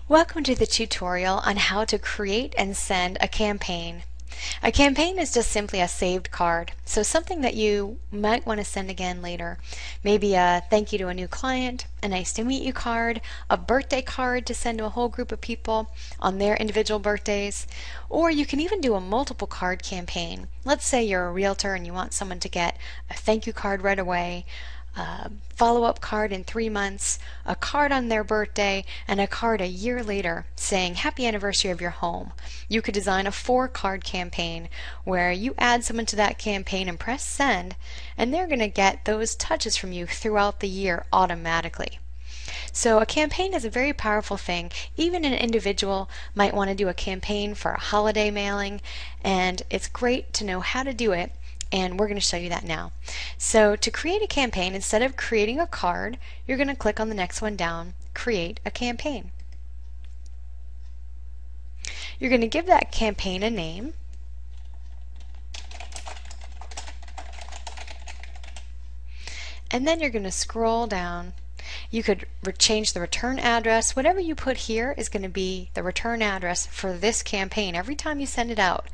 Welcome to the tutorial on how to create and send a campaign. A campaign is just simply a saved card, so something that you might want to send again later. Maybe a thank you to a new client, a nice to meet you card, a birthday card to send to a whole group of people on their individual birthdays, or you can even do a multiple card campaign. Let's say you're a realtor and you want someone to get a thank you card right away, a follow-up card in 3 months, a card on their birthday, and a card a year later saying happy anniversary of your home. You could design a 4-card campaign where you add someone to that campaign and press send, and they're going to get those touches from you throughout the year automatically. So a campaign is a very powerful thing. Even an individual might want to do a campaign for a holiday mailing, and it's great to know how to do it, and we're going to show you that now. So to create a campaign, instead of creating a card, you're going to click on the next one down, Create a Campaign. You're going to give that campaign a name. And then you're going to scroll down. You could change the return address. Whatever you put here is going to be the return address for this campaign every time you send it out.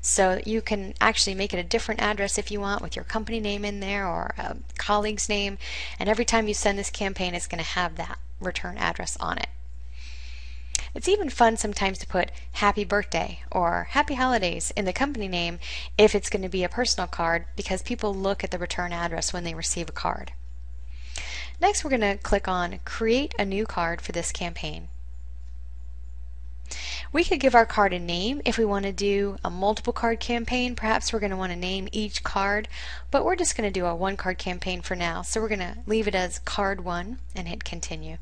So you can actually make it a different address if you want, with your company name in there or a colleague's name. And every time you send this campaign, it's going to have that return address on it. It's even fun sometimes to put happy birthday or happy holidays in the company name if it's going to be a personal card, because people look at the return address when they receive a card. Next, we're going to click on Create a New Card for this campaign. We could give our card a name if we want to do a multiple card campaign. Perhaps we're going to want to name each card, but we're just going to do a 1-card campaign for now. So we're going to leave it as Card 1 and hit Continue.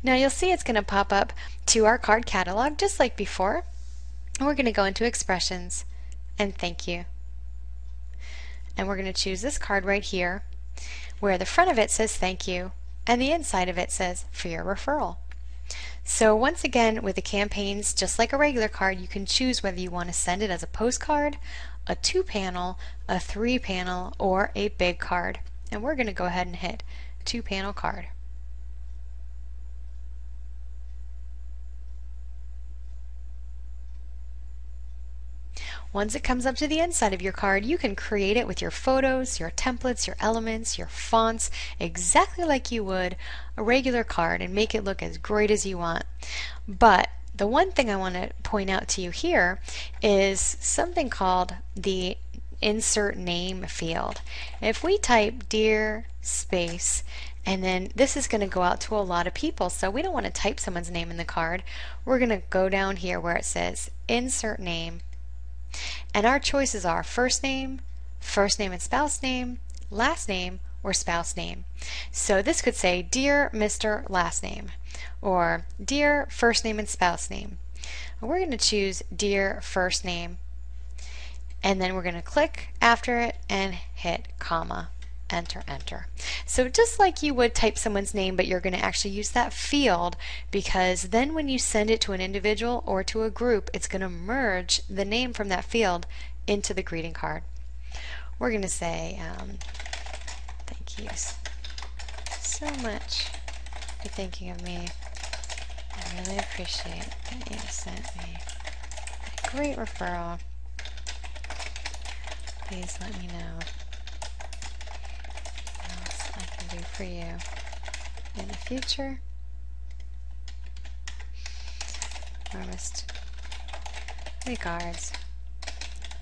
Now you'll see it's going to pop up to our card catalog just like before. And we're going to go into Expressions and Thank You. And we're going to choose this card right here, where the front of it says thank you and the inside of it says for your referral. So once again, with the campaigns, just like a regular card, you can choose whether you want to send it as a postcard, a 2-panel, a 3-panel, or a big card. And we're going to go ahead and hit 2-panel card. Once it comes up to the inside of your card, you can create it with your photos, your templates, your elements, your fonts, exactly like you would a regular card, and make it look as great as you want. But the one thing I want to point out to you here is something called the Insert Name field. If we type Dear space, and then this is going to go out to a lot of people, so we don't want to type someone's name in the card. We're going to go down here where it says Insert Name. And our choices are first name and spouse name, last name, or spouse name. So this could say Dear Mr. Last Name, or Dear First Name and Spouse Name. And we're going to choose Dear First Name, and then we're going to click after it and hit comma. Enter, enter. So just like you would type someone's name, but you're going to actually use that field, because then when you send it to an individual or to a group, it's going to merge the name from that field into the greeting card. We're going to say, thank you so much for thinking of me. I really appreciate that you sent me a great referral. Please let me know do for you in the future. Warmest regards,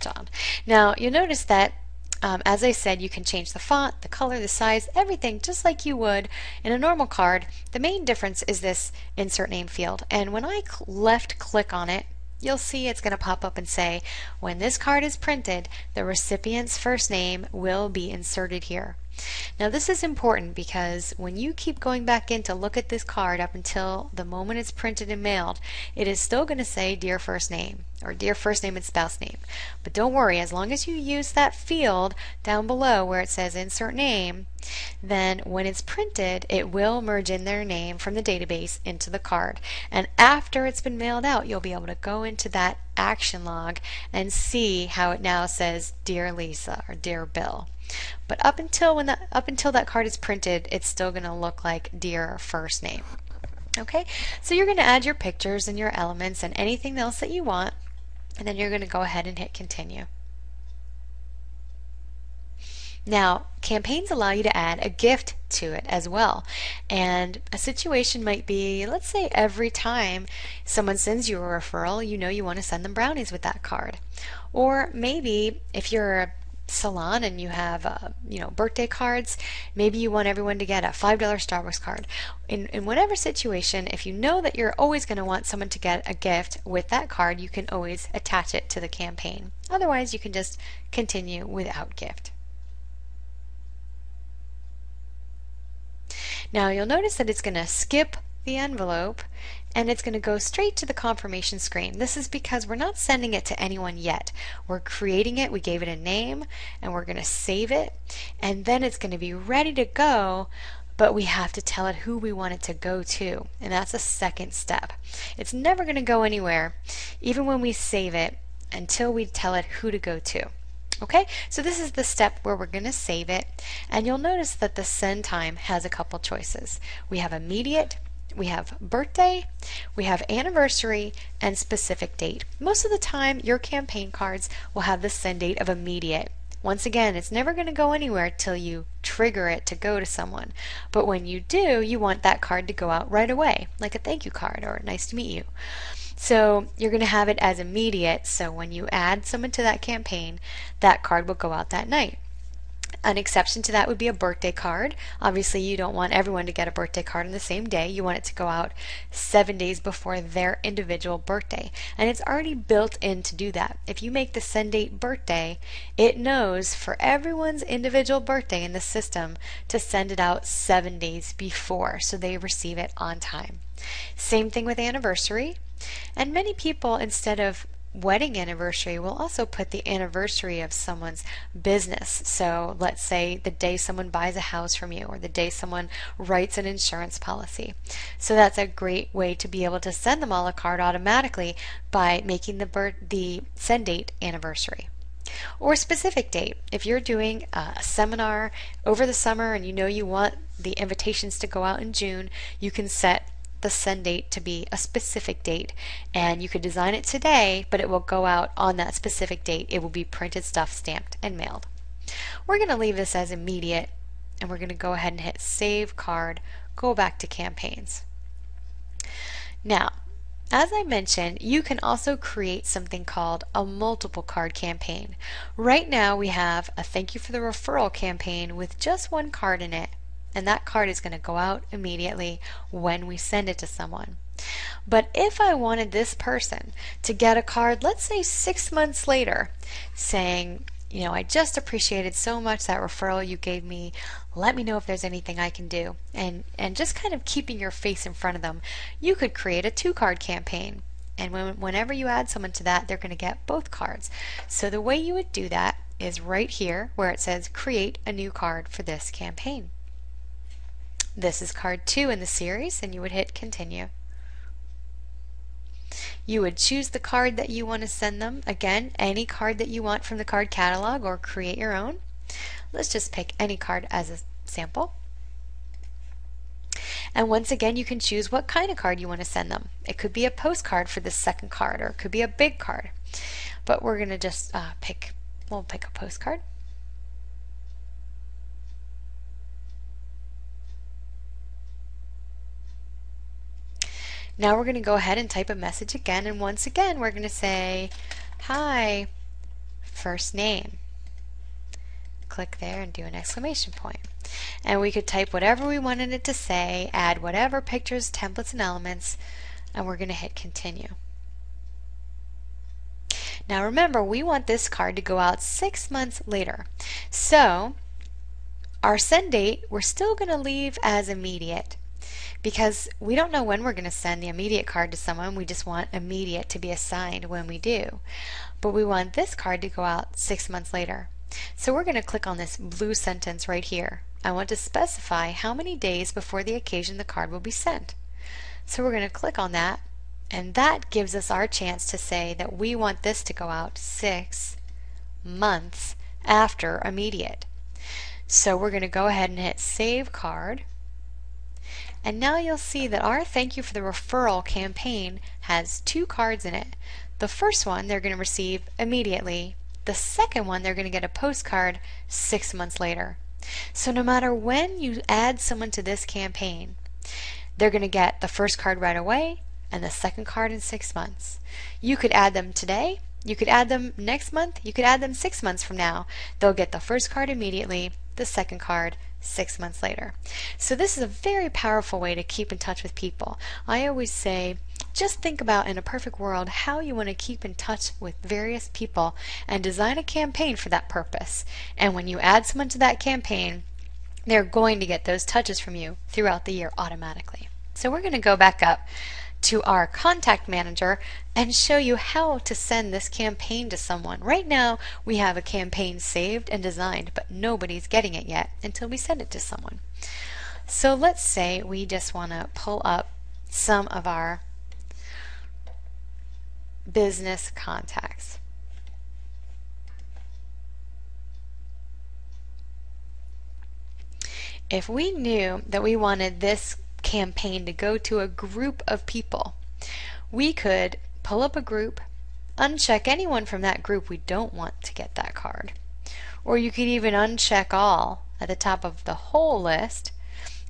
John. Now you'll notice that as I said, you can change the font, the color, the size, everything just like you would in a normal card. The main difference is this Insert Name field, and when I left click on it, you'll see it's going to pop up and say, when this card is printed, the recipient's first name will be inserted here. Now this is important because when you keep going back in to look at this card up until the moment it's printed and mailed, it is still going to say Dear First Name or Dear First Name and Spouse Name. But don't worry, as long as you use that field down below where it says Insert Name, then when it's printed, it will merge in their name from the database into the card. And after it's been mailed out, you'll be able to go into that action log and see how it now says Dear Lisa or Dear Bill. But up until that card is printed, it's still going to look like Dear First Name. Okay, so you're going to add your pictures and your elements and anything else that you want, and then you're going to go ahead and hit continue. Now, campaigns allow you to add a gift to it as well. And a situation might be, let's say every time someone sends you a referral, you know you want to send them brownies with that card. Or maybe if you're a salon and you have birthday cards, maybe you want everyone to get a $5 Starbucks card. In whatever situation, if you know that you're always going to want someone to get a gift with that card, you can always attach it to the campaign. Otherwise, you can just continue without gift. Now you'll notice that it's going to skip the envelope and it's going to go straight to the confirmation screen. This is because we're not sending it to anyone yet. We're creating it, we gave it a name, and we're going to save it, and then it's going to be ready to go, but we have to tell it who we want it to go to, and that's a second step. It's never going to go anywhere, even when we save it, until we tell it who to go to. Okay, so this is the step where we're going to save it, and you'll notice that the send time has a couple choices. We have immediate, we have birthday, we have anniversary, and specific date. Most of the time, your campaign cards will have the send date of immediate. Once again, it's never going to go anywhere till you trigger it to go to someone. But when you do, you want that card to go out right away, like a thank you card or nice to meet you. So you're going to have it as immediate, so when you add someone to that campaign, that card will go out that night. An exception to that would be a birthday card. Obviously, you don't want everyone to get a birthday card on the same day. You want it to go out 7 days before their individual birthday. And it's already built in to do that. If you make the send date birthday, it knows for everyone's individual birthday in the system to send it out 7 days before so they receive it on time. Same thing with anniversary. And many people, instead of wedding anniversary, will also put the anniversary of someone's business. So let's say the day someone buys a house from you, or the day someone writes an insurance policy. So that's a great way to be able to send them all a card automatically by making the send date anniversary. Or specific date. If you're doing a seminar over the summer and you know you want the invitations to go out in June, you can set the send date to be a specific date, and you could design it today, but it will go out on that specific date. It will be printed, stuff, stamped, and mailed. We're going to leave this as immediate, and we're going to go ahead and hit Save Card, go back to Campaigns. Now, as I mentioned, you can also create something called a multiple card campaign. Right now we have a thank you for the referral campaign with just one card in it, and that card is going to go out immediately when we send it to someone. But if I wanted this person to get a card, let's say 6 months later, saying, I just appreciated so much that referral you gave me. Let me know if there's anything I can do. And just kind of keeping your face in front of them, you could create a 2-card campaign. And whenever you add someone to that, they're going to get both cards. So the way you would do that is right here where it says create a new card for this campaign. This is card 2 in the series, and you would hit continue. You would choose the card that you want to send them. Again, any card that you want from the card catalog, or create your own. Let's just pick any card as a sample. And once again, you can choose what kind of card you want to send them. It could be a postcard for the second card, or it could be a big card. But we're going to just we'll pick a postcard. Now we're going to go ahead and type a message again, and once again we're going to say, hi, first name. Click there and do an exclamation point. And we could type whatever we wanted it to say, add whatever pictures, templates, and elements, and we're going to hit continue. Now remember, we want this card to go out 6 months later. So our send date, we're still going to leave as immediate, because we don't know when we're going to send the immediate card to someone. We just want immediate to be assigned when we do. But we want this card to go out 6 months later. So we're going to click on this blue sentence right here. I want to specify how many days before the occasion the card will be sent. So we're going to click on that, and that gives us our chance to say that we want this to go out 6 months after immediate. So we're going to go ahead and hit Save Card. And now you'll see that our Thank You for the Referral campaign has 2 cards in it. The first one they're going to receive immediately. The second one they're going to get a postcard 6 months later. So no matter when you add someone to this campaign, they're going to get the first card right away and the second card in 6 months. You could add them today, you could add them next month, you could add them 6 months from now. They'll get the first card immediately, the second card 6 months later. So this is a very powerful way to keep in touch with people. I always say, just think about, in a perfect world, how you want to keep in touch with various people and design a campaign for that purpose. And when you add someone to that campaign, they're going to get those touches from you throughout the year automatically. So we're going to go back up to our contact manager and show you how to send this campaign to someone. Right now we have a campaign saved and designed, but nobody's getting it yet until we send it to someone. So let's say we just want to pull up some of our business contacts. If we knew that we wanted this campaign to go to a group of people, we could pull up a group, uncheck anyone from that group we don't want to get that card. Or you could even uncheck all at the top of the whole list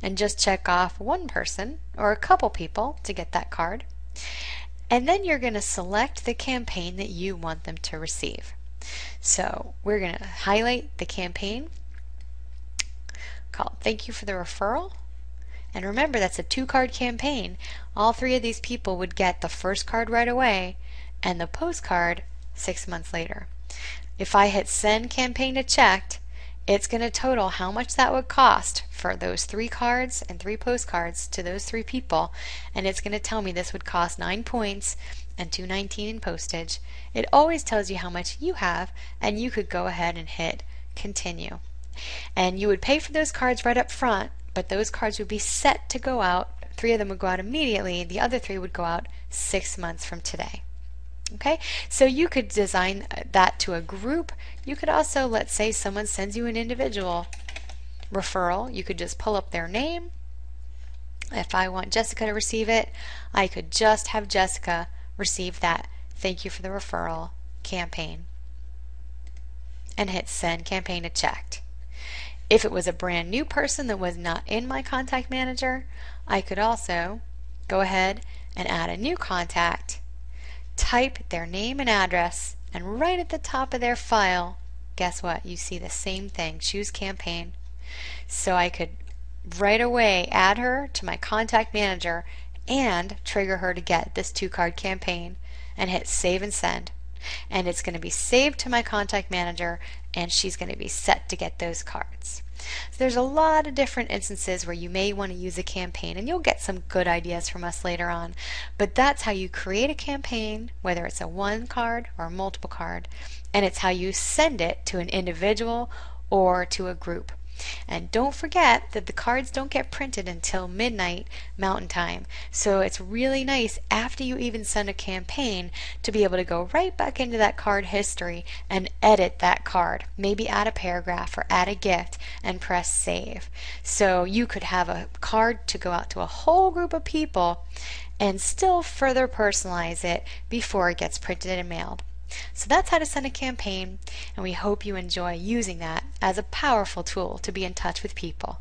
and just check off one person or a couple people to get that card. And then you're going to select the campaign that you want them to receive. So we're going to highlight the campaign called Thank You for the Referral. And remember, that's a 2-card campaign. All 3 of these people would get the first card right away and the postcard 6 months later. If I hit Send Campaign to Checked, it's going to total how much that would cost for those 3 cards and 3 postcards to those 3 people, and it's going to tell me this would cost 9 points and $2.19 in postage. It always tells you how much you have, and you could go ahead and hit Continue. And you would pay for those cards right up front, but those cards would be set to go out. 3 of them would go out immediately, the other 3 would go out 6 months from today. Okay, so you could design that to a group. You could also, let's say someone sends you an individual referral, you could just pull up their name. If I want Jessica to receive it, I could just have Jessica receive that Thank You for the Referral campaign and hit Send Campaign to Checked. If it was a brand new person that was not in my contact manager, I could also go ahead and add a new contact, type their name and address, and right at the top of their file, guess what? You see the same thing, Choose Campaign. So I could right away add her to my contact manager and trigger her to get this 2-card campaign and hit Save and Send. And it's going to be saved to my contact manager, and she's going to be set to get those cards. So there's a lot of different instances where you may want to use a campaign, and you'll get some good ideas from us later on. But that's how you create a campaign, whether it's a 1 card or a multiple card, and it's how you send it to an individual or to a group. And don't forget that the cards don't get printed until midnight Mountain Time. So it's really nice after you even send a campaign to be able to go right back into that card history and edit that card. Maybe add a paragraph or add a gift and press Save. So you could have a card to go out to a whole group of people and still further personalize it before it gets printed and mailed. So that's how to send a campaign, and we hope you enjoy using that as a powerful tool to be in touch with people.